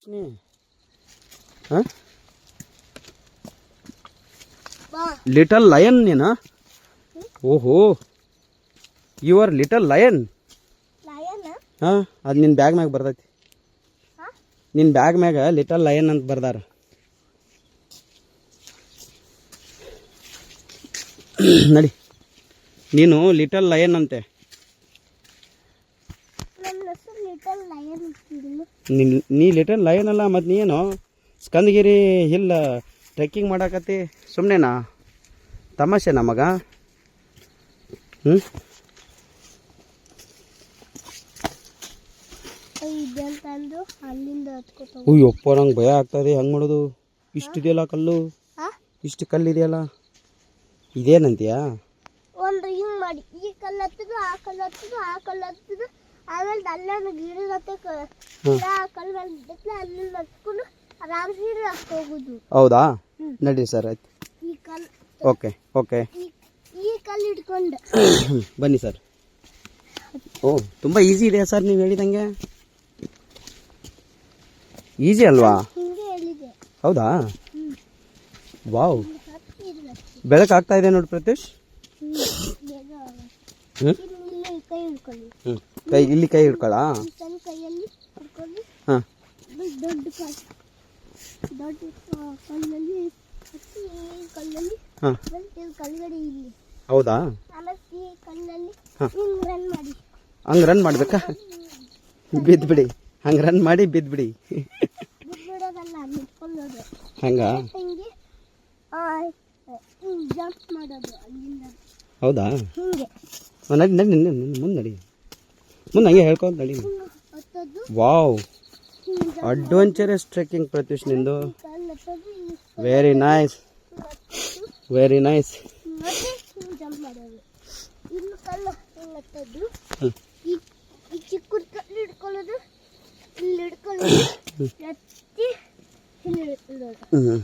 ನೀ ಹಾಂ little lion ನೀನು ಓಹೋ ಯು ಆರ್ ಲಿಟಲ್ ಲಯನ್ ಹಾಂ ಅದು ನಿನ್ನ ಬ್ಯಾಗ್ ಮ್ಯಾಗ ಬರ್ತೈತಿ ನಿನ್ನ ಬ್ಯಾಗ್ ಮ್ಯಾಗ ಲಿಟಲ್ ಲಯನ್ ಅಂತ ಬರ್ದಾರ ನಡಿ ನೀನು ಲಿಟಲ್ ಲಯನ್ ಅಂತೆ ನೀ ಲಿಟಲ್ ಲಯನ್ ಅಲ್ಲ ಮತ್ತು ನೀನು ಸ್ಕಂದಗಿರಿ ಹಿಲ್ ಟ್ರೆಕ್ಕಿಂಗ್ ಮಾಡಾಕತ್ತಿ ಸುಮ್ಮನೆನಾ ತಮಾಷೆನಾ ಮಗ ಹ್ಞೂ ಅಯ್ಯಪ್ಪ ನಂಗೆ ಭಯ ಆಗ್ತದೆ ಹೆಂಗೆ ಮಾಡೋದು ಇಷ್ಟು ಇದೆಯಲ್ಲ ಕಲ್ಲು ಇಷ್ಟು ಕಲ್ಲು ಇದೆಯಲ್ಲ ಇದೇನಂತೀಯಾ ಒಂದು ಹಿಂಗೆ ಮಾಡಿ ಈ ಕಲ್ಲು ಹತ್ತದು ಆ ಕಲ್ಲು ಹತ್ತದು ಆ ಕಲ್ಲು ಹತ್ತದು ಆಮೇಲೆ ಅಲ್ಲೊಂದು ಗಿಡದ ಆ ಕಲ್ಲು ಮೇಲೆ ಅಲ್ಲಿಂದ ಹತ್ಕೊಂಡು ಆರಾಮ್ಸೆ ಹೋಗುದು ಹೌದಾ ನಡೀರಿ ಸರ್ ಆಯ್ತು ಈ ಕಲ್ಲು ಓಕೆ ಓಕೆ ಈ ಕಲ್ಲು ಇಟ್ಕೊಂಡು ಬನ್ನಿ ಸರ್ ಓ ತುಂಬ ಈಸಿ ಇದೆ ಸರ್ ನೀವು ಹೇಳಿದಂಗೆ ಈಸಿ ಅಲ್ವಾ ಹಿಂಗೆ ಹೇಳಿದೆ ಹೌದಾ ವಾವ್ ಬೆಳಕು ಆಗ್ತಾ ಇದೆ ನೋಡಿ ಪ್ರತ್ಯೂಷ್ ಹ್ಞೂ ಕೈ ಹಿಡ್ಕೊಳ್ಳಿ ಕೈ ಇಲ್ಲಿ ಕೈ ಹಿಡ್ಕೊಳ್ಳ ಸಣ್ಣ ಕೈಯಲ್ಲಿ ಹಿಡ್ಕೊಳ್ಳಿ ಹಾಂ ದೊಡ್ಡ ಕಲ್ಲಲ್ಲಿ ಈ ಕಲ್ಲಲ್ಲಿ ಹಾಂ ಕಲ್ಗಡೆ ಇಲ್ಲಿ ಹೌದಾ ಆಮೇಲೆ ಈ ಕಲ್ಲಲ್ಲಿ ಹಾಂ ಹಿಂಗೆ ರನ್ ಮಾಡಿ ಹಂಗೆ ರನ್ ಮಾಡಬೇಕಾ ಬಿದ್ದುಬಿಡಿ ಹಂಗೆ ರನ್ ಮಾಡಿ ಬಿದ್ದುಬಿಡಿ ಬಿಡೋದಲ್ಲ ನಿಂತ್ಕೊಳ್ಳೋದು ಹಂಗಾ ಹಿಂಗೆ ಜಂಪ್ ಮಾಡೋದು ಅಲ್ಲಿಂದ ಹೌದಾ ಹಿಂಗೆ ನಡಿ ನಡಿ ಮುಂದೆ ನಡಿ ಮುಂದೆ ಹಂಗೆ ಹೇಳ್ಕೊಂಡು ನಡಿ ಹತ್ತೋದು ವಾವ್ ಹಿಂಗೆ ಅಡ್ವೆಂಚರಸ್ ಟ್ರೆಕ್ಕಿಂಗ್ ಪ್ರತ್ಯೂಷ್ ನಿಂದು ಕಲ್ಲು ಹತ್ತೋದು ವೆರಿ ನೈಸ್ ವೆರಿ ನೈಸ್ ಮತ್ತೆ ಹಿಂಗೆ ಜಂಪ್ ಮಾಡೋದು ಇನ್ನು ಕಲ್ಲು ಹಿಂಗೆ ಹತ್ತೋದು ಈ ಚಿಕ್ಕ ಕಲ್ಲು ಹಿಡ್ಕೊಳ್ಳೋದು ಇಲ್ಲಿ ಹಿಡ್ಕೊಳ್ಳೋದು ಎತ್ತಿ ಇಲ್ಲಿ ಹಿಡ್ಕೊಳ್ಳೋದು